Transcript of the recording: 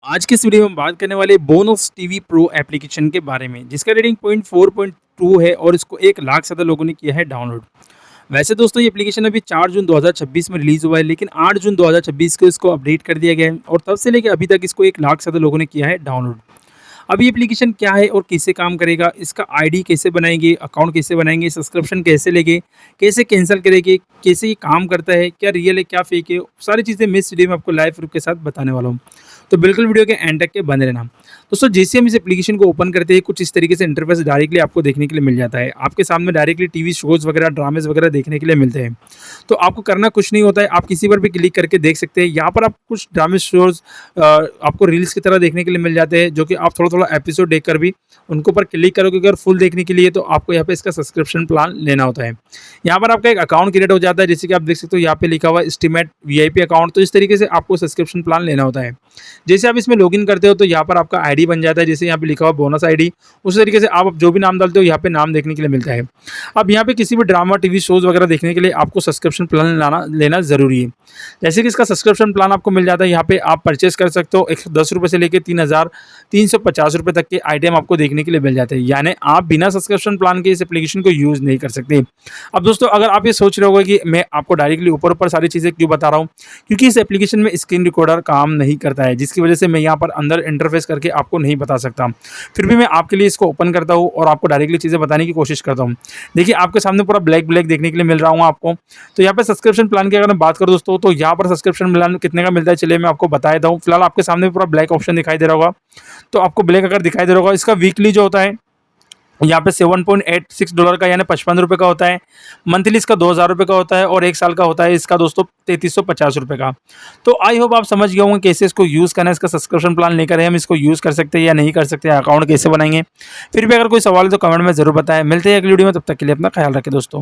आज के इस वीडियो में हम बात करने वाले बोनस टीवी प्रो एप्लीकेशन के बारे में, जिसका रेटिंग पॉइंट 4.2 है और इसको 1 लाख से ज़्यादा लोगों ने किया है डाउनलोड। वैसे दोस्तों ये एप्लीकेशन अभी 4 जून 2026 में रिलीज़ हुआ है, लेकिन 8 जून 2026 को इसको अपडेट कर दिया गया है और तब से लेकर अभी तक इसको 1 लाख से ज़्यादा लोगों ने किया है डाउनलोड। अब ये एप्लीकेशन क्या है और कैसे काम करेगा, इसका आईडी कैसे बनाएंगे, अकाउंट कैसे बनाएंगे, सब्सक्रिप्शन कैसे लेंगे, कैसे कैंसिल करेंगे, कैसे ये काम करता है, क्या रियल है क्या फेक है, सारी चीज़ें मैं इस वीडियो में आपको लाइव प्रूफ के साथ बताने वाला हूँ। तो बिल्कुल वीडियो के एंड तक के बने रहना। दोस्तों जैसे हम इस एप्लीकेशन को ओपन करते हैं, कुछ इस तरीके से इंटरफेस डायरेक्टली आपको देखने के लिए मिल जाता है। आपके सामने डायरेक्टली टीवी शोज़ वगैरह, ड्रामेज़ वगैरह देखने के लिए मिलते हैं। तो आपको करना कुछ नहीं होता है, आप किसी पर भी क्लिक करके देख सकते हैं। यहाँ पर आप कुछ ड्रामे शोज़ आपको रील्स की तरह देखने के लिए मिल जाते हैं, जो कि आप थोड़ा-थोड़ा एपिसोड देखकर भी उनको पर क्लिक करोगे अगर फुल देखने के लिए, तो आपको यहाँ पे इसका सब्सक्रिप्शन प्लान लेना होता है। यहाँ पर आपका एक अकाउंट क्रिएट हो जाता है, जैसे कि आप देख सकते हो यहाँ पे लिखा हुआ है एस्टीमेट वीआईपी अकाउंट। तो इस तरीके से आपको सब्सक्रिप्शन प्लान लेना होता है। जैसे आप इसमें लॉगिन करते हो तो यहाँ पर आपका आईडी बन जाता है, जैसे यहाँ पे लिखा हुआ बोनस आईडी। उस तरीके से आप जो भी नाम डालते हो यहाँ पे नाम देखने के लिए मिलता है। अब यहाँ पे किसी भी ड्रामा, टीवी शोज़ वगैरह देखने के लिए आपको सब्सक्रिप्शन प्लान लेना ज़रूरी है। जैसे कि इसका सब्सक्रिप्शन प्लान आपको मिल जाता है, यहाँ पे आप परचेस कर सकते हो। 110 रुपये से लेकर 3,350 रुपये तक के आइटम आपको देखने के लिए मिल जाते हैं। यानी आप बिना सब्सक्रिप्शन प्लान के इस एप्लीकेशन को यूज़ नहीं कर सकते। अब दोस्तों अगर आप ये सोच रहे होगे कि मैं आपको डायरेक्टली ऊपर सारी चीज़ें क्यों बता रहा हूँ, क्योंकि इस एप्लीकेशन में स्क्रीन रिकॉर्डर काम नहीं करता है, जिसकी वजह से मैं यहाँ पर अंदर इंटरफेस करके आपको नहीं बता सकता। फिर भी मैं आपके लिए इसको ओपन करता हूँ और आपको डायरेक्टली चीज़ें बताने की कोशिश करता हूँ। देखिए आपके सामने पूरा ब्लैक देखने के लिए मिल रहा हूँ आपको। तो यहाँ पे सब्सक्रिप्शन प्लान की अगर मैं बात करूँ दोस्तों, तो यहाँ पर सब्सक्रिप्शन प्लान कितने का मिलता है चलिए मैं आपको बता देता हूँ। फिलहाल आपके सामने पूरा ब्लैक ऑप्शन दिखाई दे रहा होगा। तो आपको ब्लैक अगर दिखाई दे रहा होगा, इसका वीकली जो होता है यहाँ पे $7.86 का यानी 55 रुपये का होता है। मंथली इसका 2,000 रुपये का होता है और 1 साल का होता है इसका दोस्तों 3,350 रुपये का। तो आई होप आप समझ गए होंगे कैसे इसको यूज़ करना है। इसका सब्सक्रिप्शन प्लान लेकर हम इसको यूज़ कर सकते हैं या नहीं कर सकते, अकाउंट कैसे बनाएंगे। फिर भी अगर कोई सवाल है तो कमेंट में ज़रूर बताएं। मिलते हैं अगली वीडियो में, तब तक के लिए अपना ख्याल रखें दोस्तों।